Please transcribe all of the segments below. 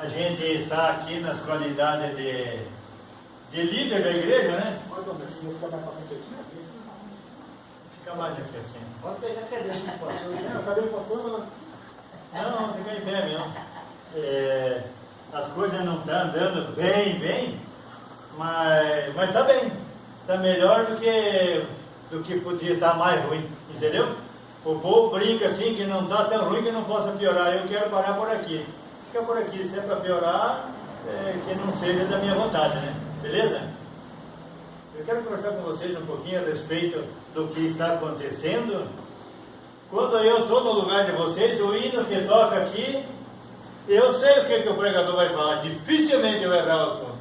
A gente está aqui nas qualidades de líder da igreja, né? Fica mais aqui assim. Pode pegar a cadeira do pastor. Cadê o pastor? Não, fica em pé mesmo. As coisas não estão andando bem, mas está bem. Está melhor do que podia estar mais ruim, entendeu? O povo brinca assim que não está tão ruim que não possa piorar. Eu quero parar por aqui. Fica por aqui, se é para piorar, que não seja da minha vontade, né? Beleza? Eu quero conversar com vocês um pouquinho a respeito do que está acontecendo. Quando eu estou no lugar de vocês, o hino que toca aqui, eu sei o que o pregador vai falar. Dificilmente eu vou errar o assunto.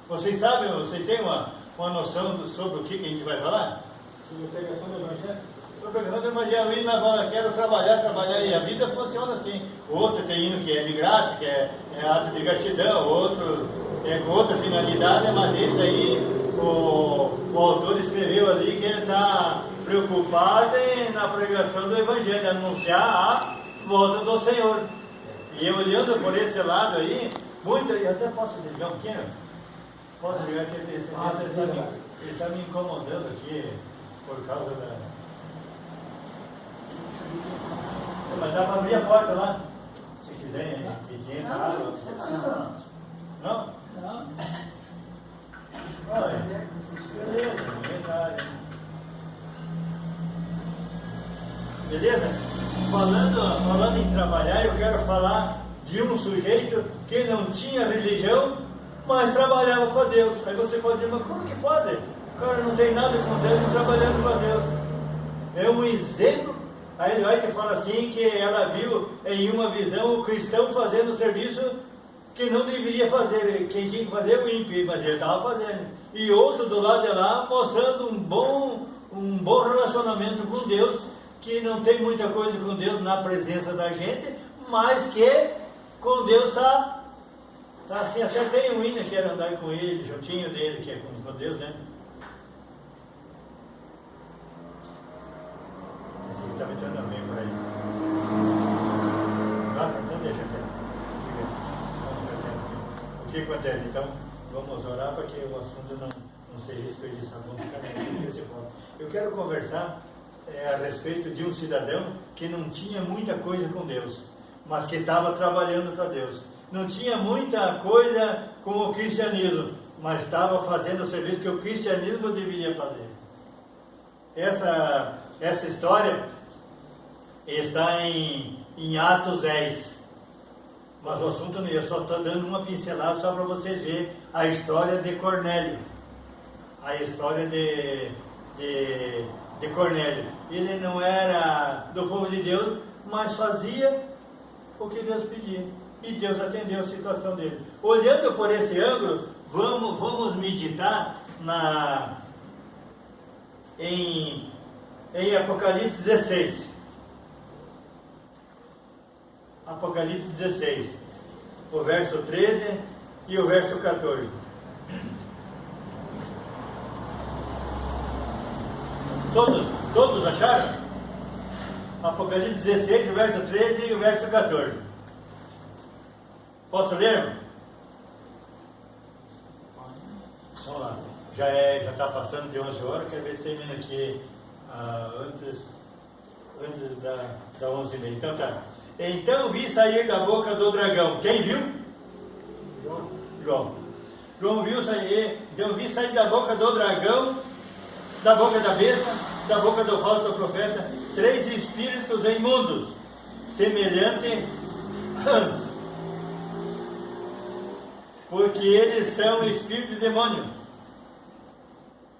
Vocês sabem, vocês têm uma noção sobre o que a gente vai falar? Sobre a pregação do Evangelho? Sobre a pregação do Evangelho, o hino vai falar, quero trabalhar, e a vida funciona assim. O outro tem hino que é de graça, que é ato de gratidão, o outro é com outra finalidade, mas isso aí o autor escreveu ali que ele está preocupado na pregação do Evangelho, anunciar a volta do Senhor. E eu olhando por esse lado aí, eu até posso ligar um pouquinho? Posso ligar que ele está me incomodando aqui por causa da... Mas dá para abrir a porta lá, se quiser, que entra água. Não? Não. Olha, beleza, verdade. Beleza? Falando em trabalhar, eu quero falar de um sujeito que não tinha religião, mas trabalhava com Deus. Aí você pode dizer, mas como que pode? O cara não tem nada com Deus e trabalhando com Deus. É um exemplo. Aí ele vai te falar assim que ela viu em uma visão o cristão fazendo o serviço que não deveria fazer. Quem tinha que fazer é o ímpio, mas ele estava fazendo. E outro do lado de lá mostrando um bom relacionamento com Deus, que não tem muita coisa com Deus na presença da gente, mas que com Deus está assim. Até tem um hino que era andar com ele, juntinho dele, que é com Deus, né? Esse aqui está me tendo bem por aí. Então deixa aqui. O que acontece? Então, vamos orar para que o assunto não seja desperdiçado. Vamos ficar aqui. Eu quero conversar a respeito de um cidadão que não tinha muita coisa com Deus, mas que estava trabalhando para Deus. Não tinha muita coisa com o cristianismo, mas estava fazendo o serviço que o cristianismo deveria fazer. Essa história está em Atos 10. Mas o assunto não, eu só estou dando uma pincelada só para vocês verem a história de Cornélio. A história de Cornélio. Ele não era do povo de Deus, mas fazia o que Deus pedia. E Deus atendeu a situação dele. Olhando por esse ângulo, vamos meditar em Apocalipse 16. Apocalipse 16, o verso 13 e o verso 14. Todos acharam? Apocalipse 16, o verso 13 e o verso 14. Posso ler? Vamos lá. Já está passando de 11 horas, quero ver se termina aqui antes da 11h30. Então tá. Então vi sair da boca do dragão. Quem viu? João. João viu sair. Eu vi sair da boca do dragão, da boca da besta, da boca do falso profeta, 3 espíritos imundos, semelhantes anjos, porque eles são espíritos de demônio,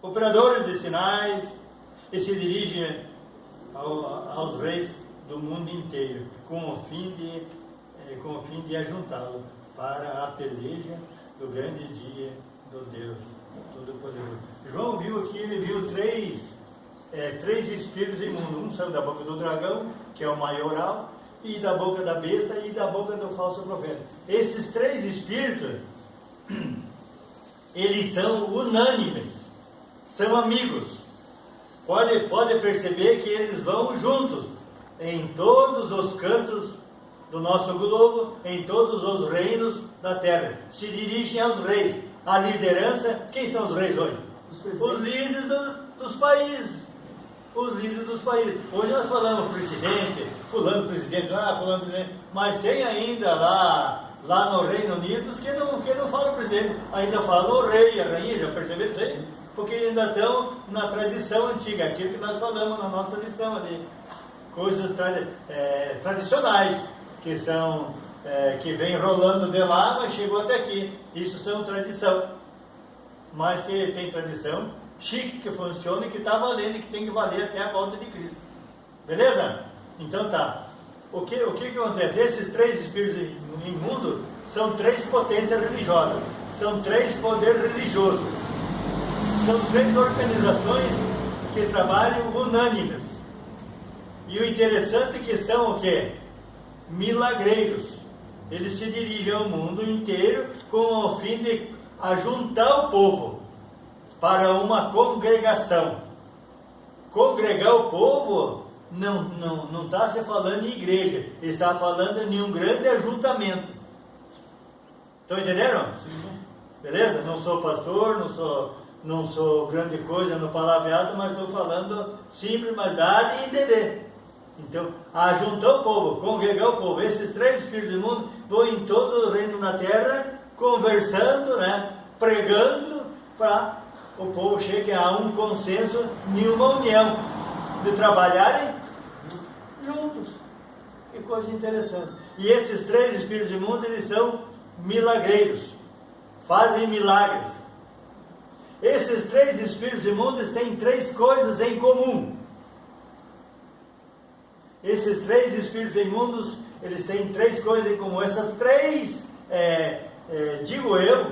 operadores de sinais, e se dirigem aos reis do mundo inteiro, com o fim de ajuntá-lo para a peleja do grande dia do Deus Todo-Poderoso. João viu aqui, ele viu três espíritos imundos. Um saiu da boca do dragão, que é o maioral, e da boca da besta e da boca do falso profeta. Esses 3 espíritos, eles são unânimes, são amigos. Pode perceber que eles vão juntos em todos os cantos do nosso globo, em todos os reinos da terra. Se dirigem aos reis. A liderança, quem são os reis hoje? Os líderes dos países. Os líderes dos países. Hoje nós falamos presidente, fulano presidente, fulano presidente, mas tem ainda lá no Reino Unido que não falam presidente, ainda falam o rei, a rainha, já perceberam isso aí? Porque ainda estão na tradição antiga, aquilo que nós falamos na nossa tradição ali. Coisas tradicionais, que são, que vem rolando de lá, mas chegou até aqui. Isso são tradição. Mas que tem tradição chique, que funciona e que está valendo e que tem que valer até a volta de Cristo. Beleza? Então tá. O que acontece? Esses 3 espíritos imundos são 3 potências religiosas. São 3 poderes religiosos. São 3 organizações que trabalham unânimes. E o interessante é que são o quê? Milagreiros. Eles se dirigem ao mundo inteiro com o fim de ajuntar o povo para uma congregação. Congregar o povo não está se falando em igreja, está falando em um grande ajuntamento. Estão entendendo? Sim. Beleza? Não sou pastor, não sou grande coisa no palavreado, mas estou falando simples, mas dá de entender. Então, ajuntar o povo, congregar o povo. Esses 3 espíritos do mundo vão em todo o reino na terra, conversando, pregando, para o povo chegue a um consenso, em uma união, de trabalharem juntos. Que coisa interessante. E esses 3 espíritos imundos, eles são milagreiros, fazem milagres. Esses 3 espíritos imundos têm 3 coisas em comum. Esses 3 espíritos imundos, eles têm 3 coisas em comum. Essas 3, digo eu,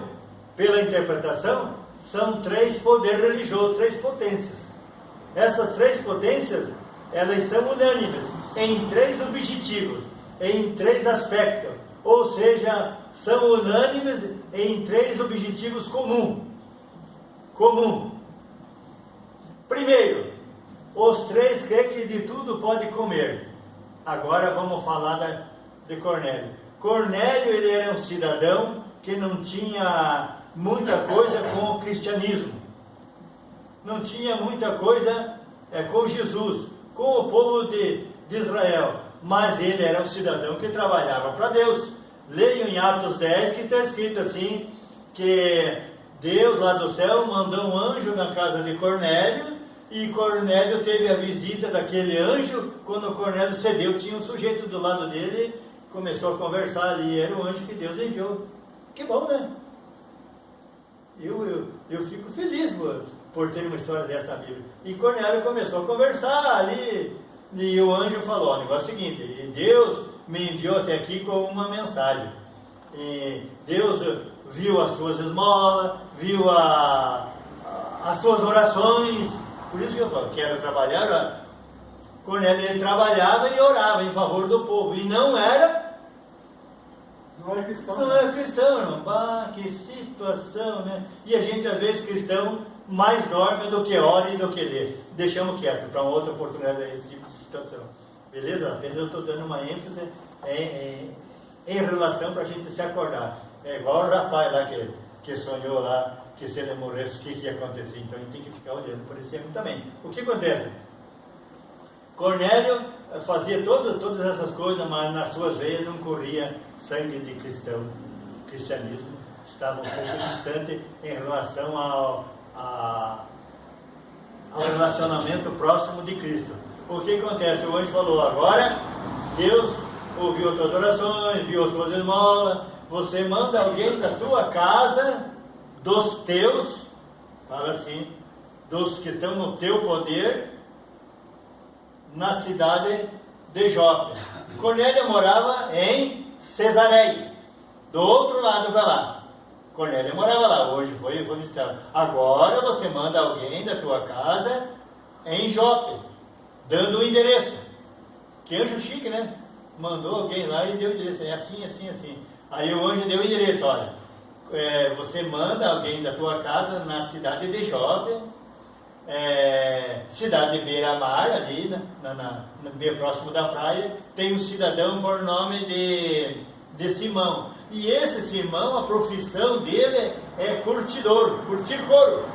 pela interpretação, são 3 poderes religiosos, 3 potências. Essas 3 potências, elas são unânimes em 3 objetivos, em 3 aspectos. Ou seja, são unânimes em 3 objetivos comuns. Primeiro, os 3 creem que de tudo pode comer. Agora vamos falar de Cornélio. Cornélio, ele era um cidadão que não tinha muita coisa com o cristianismo. Não tinha muita coisa com Jesus, com o povo de Israel. Mas ele era um cidadão que trabalhava para Deus. Leiam em Atos 10 que está escrito assim, que Deus lá do céu mandou um anjo na casa de Cornélio, e Cornélio teve a visita daquele anjo. Quando Cornélio cedeu, tinha um sujeito do lado dele, começou a conversar ali, era o anjo que Deus enviou. Que bom, né? Eu fico feliz por ter uma história dessa na Bíblia. E Cornélio começou a conversar ali, e o anjo falou: o negócio é o seguinte, Deus me enviou até aqui com uma mensagem. E Deus viu as tuas esmolas, viu as tuas orações. Por isso que eu falo, quero trabalhar. Cornélio, ele trabalhava e orava em favor do povo, e não era cristão. Não era cristão, irmão. Ah, que situação, né? E a gente, às vezes, cristão, mais dorme do que ora e do que lê. Deixamos quieto para uma outra oportunidade esse tipo de situação. Beleza? Apenas eu estou dando uma ênfase em relação para a gente se acordar. É igual o rapaz lá que sonhou lá, que se ele morresse, o que ia acontecer. Então a gente tem que ficar olhando por esse ano também. O que acontece? Cornélio fazia todas essas coisas, mas nas suas veias não corria sangue de cristão. O cristianismo estava um pouco distante em relação ao relacionamento próximo de Cristo. O que acontece? O anjo falou: agora Deus ouviu as tuas orações, viu as tuas esmolas, você manda alguém da tua casa, dos teus, fala assim, dos que estão no teu poder, na cidade de Jope. Cornélio morava em Cesareia, do outro lado para lá. Cornélio morava lá, hoje foi visitar. Agora você manda alguém da tua casa em Jope, dando o endereço. Que anjo chique, né? Mandou alguém lá e deu o endereço. É assim, assim, assim. Aí o anjo deu o endereço, olha. Você manda alguém da tua casa na cidade de Jope, cidade de Beira-Mar, ali, bem próximo da praia, tem um cidadão por nome de Simão. E esse Simão, a profissão dele é curtidor, curtir couro.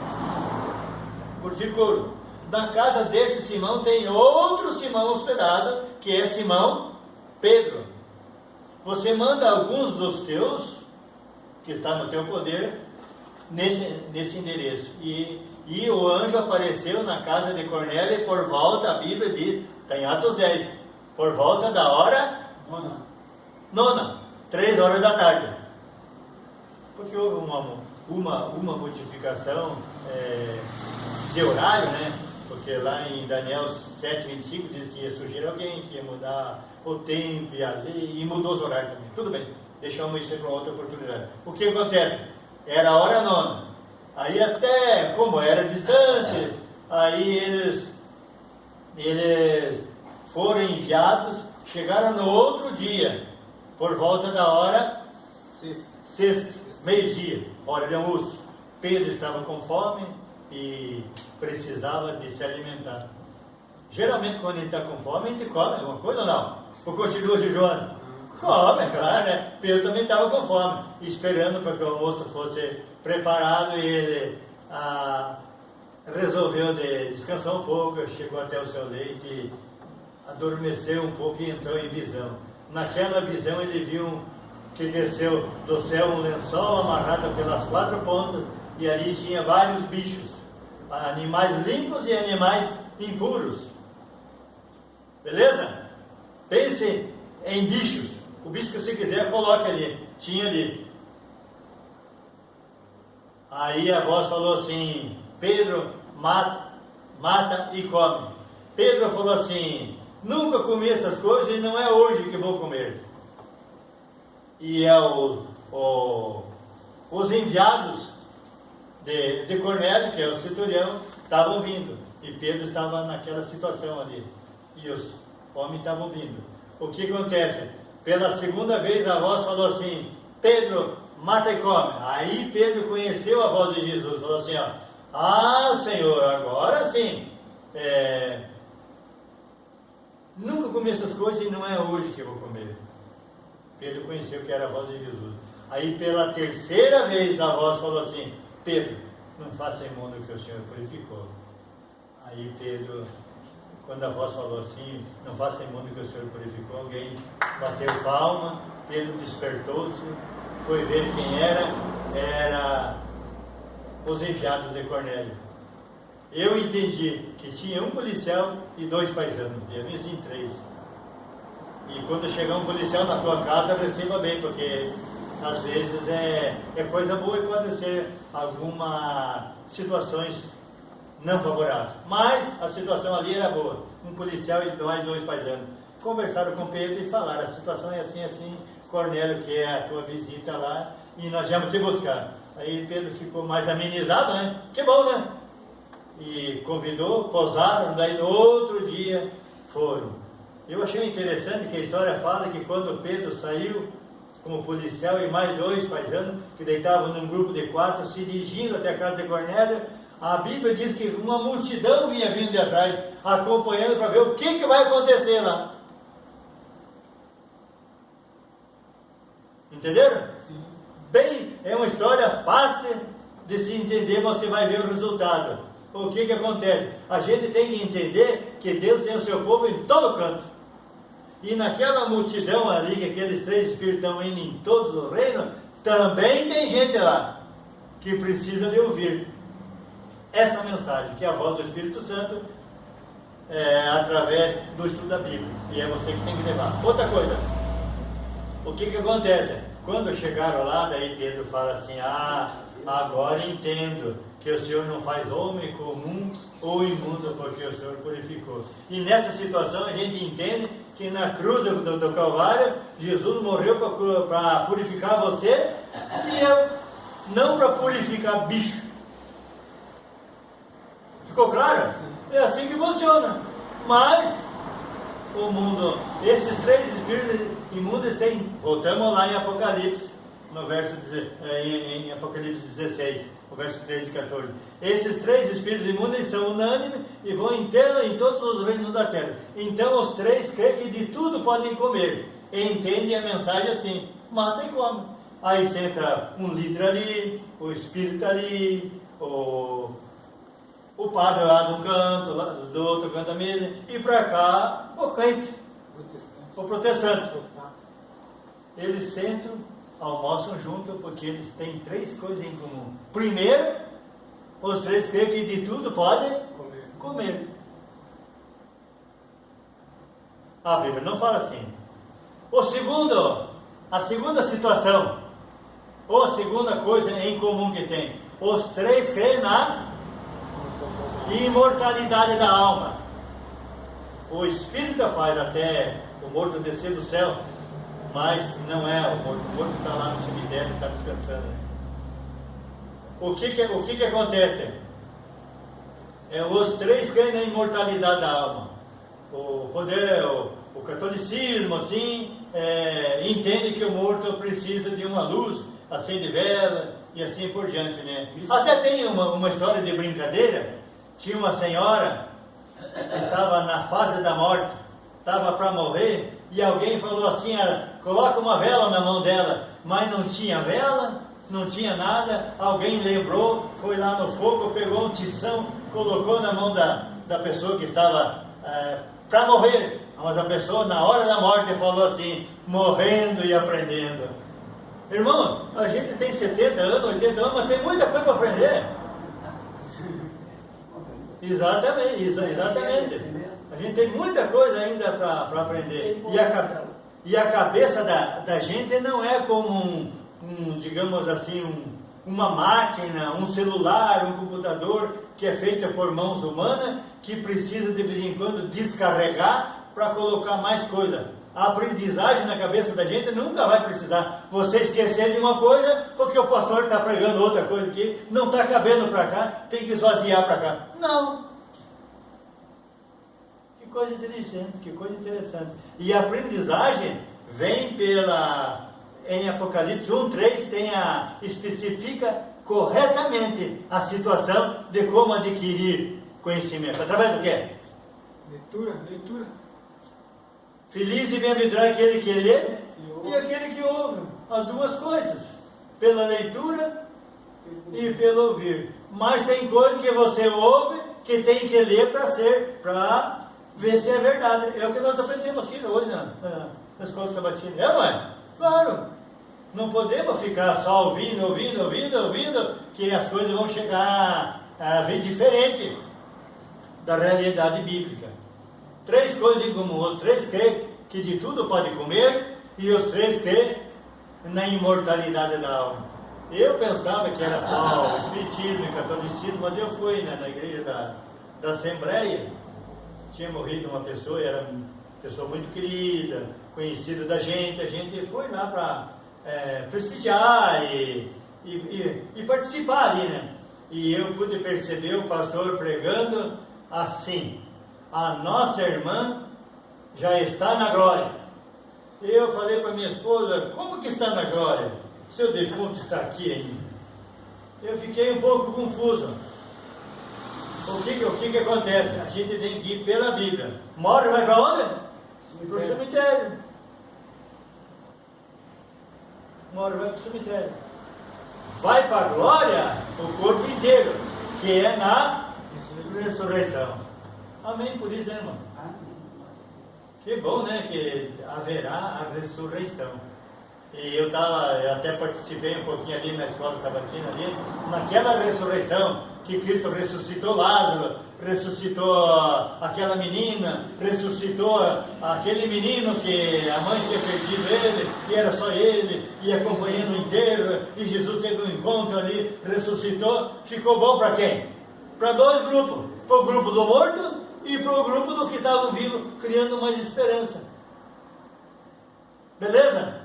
Curtir couro. Na casa desse Simão tem outro Simão hospedado, que é Simão Pedro. Você manda alguns dos teus, que está no teu poder, nesse endereço. E o anjo apareceu na casa de Cornélio por volta, a Bíblia diz, está em Atos 10, por volta da hora nona, 3 horas da tarde. Porque houve uma modificação de horário, né? Porque lá em Daniel 7:25 diz que ia surgir alguém, que ia mudar o tempo e a lei, e mudou os horários também. Tudo bem, deixamos isso para outra oportunidade. O que acontece? Era a hora nona. Aí até, como era distante, aí eles foram enviados, chegaram no outro dia, por volta da hora sexta, meio-dia, hora de almoço. Pedro estava com fome e precisava de se alimentar. Geralmente quando a gente está com fome, a gente come alguma coisa ou não? Ou continua jejuando? Come, é claro, né? Pedro também estava com fome, esperando para que o almoço fosse preparado, e ele resolveu descansar um pouco, chegou até o seu leito, adormeceu um pouco e entrou em visão. Naquela visão ele viu que desceu do céu um lençol amarrado pelas 4 pontas, e ali tinha vários bichos, animais limpos e animais impuros. Beleza? Pense em bichos. O bicho que você quiser, coloque ali. Tinha ali. Aí a voz falou assim: Pedro, mata e come. Pedro falou assim: nunca comi essas coisas e não é hoje que vou comer. E os enviados de Cornélio, que é o centurião, estavam vindo. E Pedro estava naquela situação ali. E os homens estavam vindo. O que acontece? Pela segunda vez a voz falou assim: Pedro, mata e come. Aí Pedro conheceu a voz de Jesus, falou assim: Senhor, agora sim, nunca comi essas coisas e não é hoje que eu vou comer. Pedro conheceu que era a voz de Jesus. Aí pela terceira vez a voz falou assim: Pedro, não faça imundo o que o Senhor purificou. Aí Pedro, quando a voz falou assim, não faça imundo que o Senhor purificou, alguém bateu palma, Pedro despertou-se, foi ver quem era os enviados de Cornélio. Eu entendi que tinha um policial e 2 paisanos, eu vi assim 3. E quando chegar um policial na tua casa, receba bem, porque às vezes é coisa boa e pode ser algumas situações não favoráveis. Mas a situação ali era boa. Um policial e mais 2 paisanos conversaram com Pedro e falaram: a situação é assim, assim, Cornélio quer a tua visita lá e nós vamos te buscar. Aí Pedro ficou mais amenizado, né? Que bom, né? E convidou, pousaram, daí no outro dia foram. Eu achei interessante que a história fala que quando Pedro saiu como policial e mais 2 paisanos, que deitavam num grupo de 4, se dirigindo até a casa de Cornélio, a Bíblia diz que uma multidão vinha vindo de atrás, acompanhando para ver o que vai acontecer lá. Entenderam? Sim. Bem, é uma história fácil de se entender, mas você vai ver o resultado. O que acontece? A gente tem que entender que Deus tem o seu povo em todo canto. E naquela multidão ali, que aqueles 3 espíritos estão indo em todos os reinos, também tem gente lá que precisa de ouvir essa mensagem, que é a voz do Espírito Santo, através do estudo da Bíblia. E é você que tem que levar. Outra coisa, o que acontece? Quando chegaram lá, daí Pedro fala assim: agora entendo que o Senhor não faz homem comum ou imundo, porque o Senhor purificou. E nessa situação a gente entende que na cruz do Calvário, Jesus morreu para purificar você e eu, não para purificar bicho. Ficou claro? É assim que funciona. Mas o mundo, esses 3 espíritos imundos têm, voltamos lá em Apocalipse, no verso em Apocalipse 16, o verso 13 e 14. Esses 3 espíritos imundos são unânimes e vão inteiro em todos os reinos da terra. Então os 3 creem que de tudo podem comer. E entendem a mensagem assim: mata e come. Aí você entra um líder ali, o espírito ali, o padre lá de um canto, lá do outro canto da mesa, e para cá o crente, o protestante. Eles sentam, almoçam junto, porque eles têm 3 coisas em comum. Primeiro, os 3 creem que de tudo podem comer. A Bíblia não fala assim. A segunda situação, ou a segunda coisa em comum que tem, os 3 creem na imortalidade da alma. O espírito faz até o morto descer do céu, mas não é o morto está lá no cemitério, está descansando. O que acontece? Os 3 creem na imortalidade da alma. O catolicismo, assim, entende que o morto precisa de uma luz, acende vela e assim por diante, né? Até tem uma história de brincadeira. Tinha uma senhora que estava na fase da morte, estava para morrer, e alguém falou assim: coloca uma vela na mão dela, mas não tinha vela, não tinha nada. Alguém lembrou, foi lá no fogo, pegou um tição, colocou na mão da pessoa que estava para morrer, mas a pessoa na hora da morte falou assim, morrendo e aprendendo. Irmão, a gente tem 70 anos, 80 anos, mas tem muita coisa para aprender. Exatamente. A gente tem muita coisa ainda para aprender. E a cabeça da gente não é como digamos assim, uma máquina, um celular, um computador que é feita por mãos humanas, que precisa de vez em quando descarregar para colocar mais coisa. A aprendizagem na cabeça da gente nunca vai precisar você esquecer de uma coisa porque o pastor está pregando outra coisa aqui, não está cabendo para cá, tem que esvaziar para cá. Não. Que coisa inteligente, que coisa interessante. E a aprendizagem vem em Apocalipse 1:3 especifica corretamente a situação de como adquirir conhecimento. Através do quê? Leitura. Feliz e bem-aventurado aquele que lê e aquele que ouve. As duas coisas. Pela leitura e pelo ouvir. Mas tem coisa que você ouve que tem que ler para ver se é verdade. É o que nós aprendemos aqui hoje na escola sabatina. É, não é? Claro. Não podemos ficar só ouvindo, que as coisas vão chegar a vir diferente da realidade bíblica. 3 coisas em comum. Os 3 creem que de tudo pode comer e os 3 creem na imortalidade da alma. Eu pensava que era só o espiritismo e catolicismo, mas eu fui na igreja da Assembleia. Tinha morrido uma pessoa, era uma pessoa muito querida, conhecida da gente. A gente foi lá para prestigiar e participar ali, né? E eu pude perceber o pastor pregando assim: a nossa irmã já está na glória. E eu falei para minha esposa: como que está na glória? Seu defunto está aqui ainda. Eu fiquei um pouco confuso. O que acontece? A gente tem que ir pela Bíblia. Morre, vai para onde? Para o cemitério. Morre, vai para o cemitério. Vai para a glória o corpo inteiro, que é na ressurreição. Amém por isso, né, irmão? Que bom, né, que haverá a ressurreição. E eu até participei um pouquinho ali na escola sabatina ali, naquela ressurreição que Cristo ressuscitou Lázaro, ressuscitou aquela menina, ressuscitou aquele menino que a mãe tinha perdido ele, e era só ele, e acompanhando o enterro, e Jesus teve um encontro ali, ressuscitou. Ficou bom para quem? Para 2 grupos, para o grupo do morto e para o grupo do que estavam vivos, criando mais esperança. Beleza?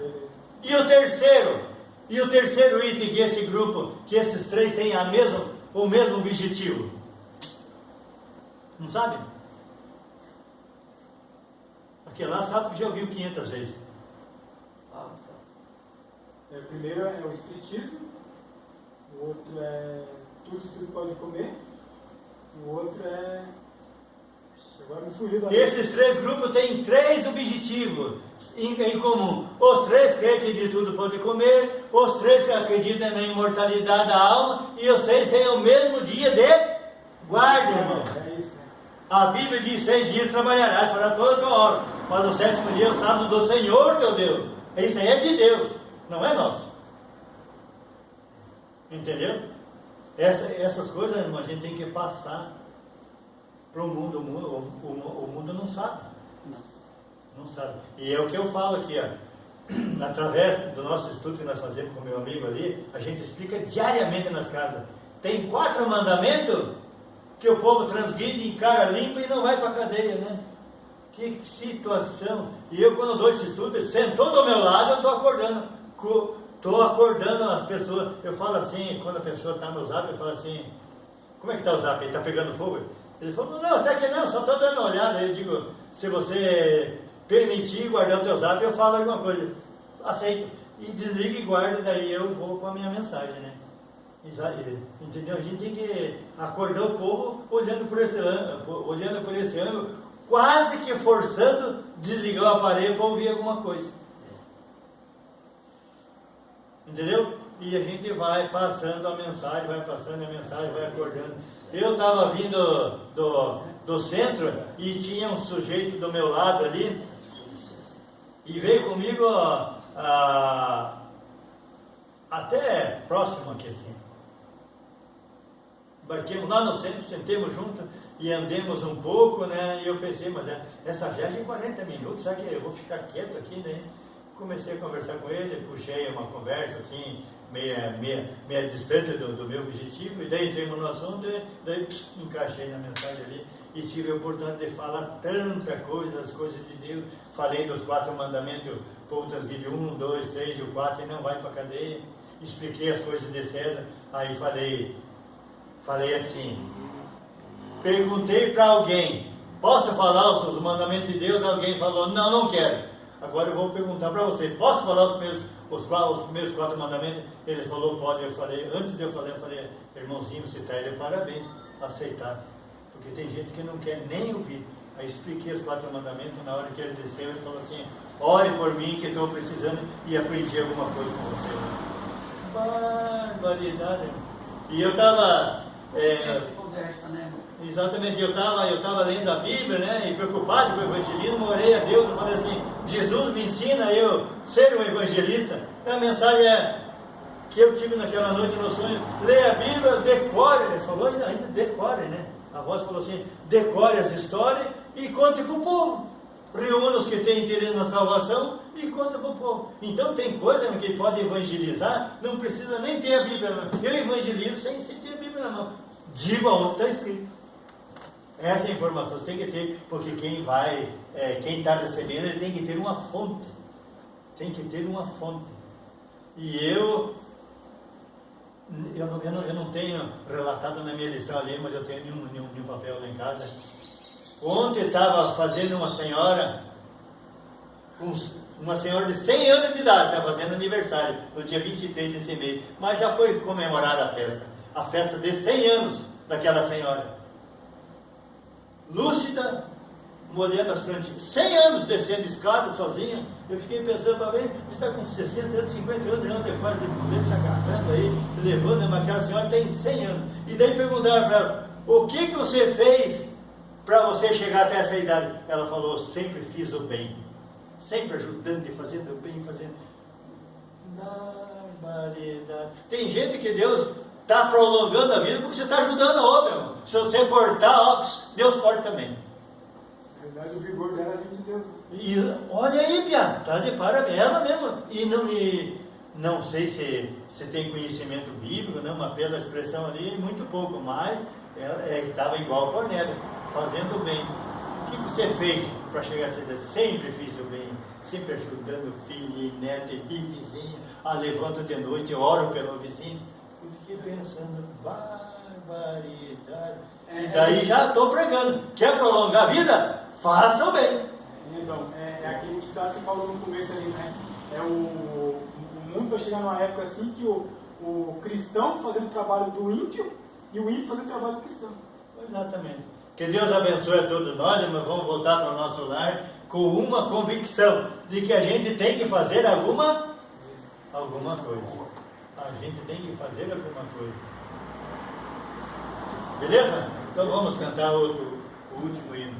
E o terceiro item que esse grupo, que esses 3 têm o mesmo objetivo. Não sabe? Aquele lá sabe que já ouviu 500 Primeiro é o espiritismo, o outro é tudo pode comer, o outro é... Agora me fugiu da... Esses 3 grupos têm 3 objetivos em comum. Os 3 creem que de tudo pode comer, os 3 acreditam na imortalidade da alma, e os 3 têm o mesmo dia de guarda, irmão. É isso, né? A Bíblia diz: 6 dias trabalharás, fará toda a tua obra, mas o 7º dia é o sábado do Senhor teu Deus. Isso aí é de Deus, não é nosso. Entendeu? Essas coisas, irmão, a gente tem que passar para o mundo. O mundo não sabe. Não sabe. E é o que eu falo aqui, ó. Através do nosso estudo que nós fazemos com o meu amigo ali, a gente explica diariamente nas casas. Tem 4 mandamentos que o povo transgride, encara limpo e não vai para a cadeia, né? Que situação! E eu, quando dou esse estudo, sentou do meu lado, eu estou acordando as pessoas. Eu falo assim, quando a pessoa está no zap, eu falo assim: como é que está o zap? Ele está pegando fogo? Ele falou: não, até que não, só estou dando uma olhada. Eu digo: se você permitir guardar o teu zap, eu falo alguma coisa. Aceito. E desliga e guarda, daí eu vou com a minha mensagem, né? Entendeu? A gente tem que acordar o povo olhando por esse ângulo, quase que forçando desligar o aparelho para ouvir alguma coisa. Entendeu? E a gente vai passando a mensagem, vai acordando. Eu estava vindo do centro e tinha um sujeito do meu lado ali, e veio comigo até próximo aqui assim. Embarquemos lá no centro, sentemos juntos e andemos um pouco, né? E eu pensei: mas essa viagem é 40 minutos, será que eu vou ficar quieto aqui, né? Comecei a conversar com ele, puxei uma conversa assim, meia distante do meu objetivo, e daí entramos no assunto, e daí encaixei na mensagem ali, e tive a oportunidade de falar tanta coisa, as coisas de Deus. Falei dos 4 mandamentos, o povo transgride 1, 2, 3 e o 4 e não vai para a cadeia. Expliquei as coisas de César, aí falei assim, perguntei para alguém: posso falar os mandamentos de Deus? Alguém falou: não quero. Agora eu vou perguntar para você: posso falar os primeiros 4 mandamentos? Ele falou: pode. Eu falei, antes de eu falei, irmãozinho, você está aí de parabéns, aceitar. Porque tem gente que não quer nem ouvir. Aí expliquei os 4 mandamentos. Na hora que ele desceu, ele falou assim: ore por mim que estou precisando, e aprendi alguma coisa com você. Barbaridade. E eu estava... conversa, né? Exatamente, eu estava lendo a Bíblia, né, e preocupado com o evangelismo, orei a Deus, eu falei assim: Jesus, me ensina eu ser um evangelista. E a mensagem que eu tive naquela noite no sonho: leia a Bíblia, decore. Ele falou ainda decore, né? A voz falou assim: decore as histórias e conte para o povo. Reúna os que têm interesse na salvação e conta para o povo. Então tem coisa que pode evangelizar, não precisa nem ter a Bíblia na mão. Eu evangelizo sem ter a Bíblia na mão. Digo aonde está escrito. Essa informação você tem que ter, porque quem está recebendo, ele tem que ter uma fonte. Tem que ter uma fonte. E eu não tenho relatado na minha lição ali, mas eu tenho nenhum papel lá em casa. Ontem estava fazendo uma senhora de 100 anos de idade, está fazendo aniversário, no dia 23 desse mês, mas já foi comemorada a festa de 100 anos daquela senhora. Lúcida, molhando as plantinhas, 100 anos descendo escada sozinha. Eu fiquei pensando, para ver, está com 60 anos, 50 anos, não depois de poder se agarrando aí, levando, mas aquela senhora tem 100 anos. E daí perguntaram para ela: o que você fez para você chegar até essa idade? Ela falou: sempre fiz o bem, sempre ajudando e fazendo o bem, fazendo. Barbaridade. Tem gente que Deus está prolongando a vida porque você está ajudando a outra, irmão. Se você cortar, Deus corta também. Na verdade, o vigor dela vem de Deus. E olha aí, Pia, está de parabéns, ela mesma. E não sei se tem conhecimento bíblico, né, mas pela expressão ali, muito pouco, mas ela estava igual a Cornélia, fazendo o bem. O que você fez para chegar a essa idade? Sempre fiz o bem, sempre ajudando filho e neto e vizinho. Levanto de noite, oro pelo vizinho. Eu fiquei pensando: barbaridade. E daí já estou pregando: quer prolongar a vida? Faça o bem. Então, aquilo que você falou no começo ali, né? O mundo vai chegar numa época assim que o o cristão fazendo o trabalho do ímpio e o ímpio fazendo o trabalho do cristão. Exatamente. Que Deus abençoe a todos nós, mas vamos voltar para o nosso lar com uma convicção de que a gente tem que fazer alguma coisa. A gente tem que fazer alguma coisa. Beleza? Então vamos cantar o último hino.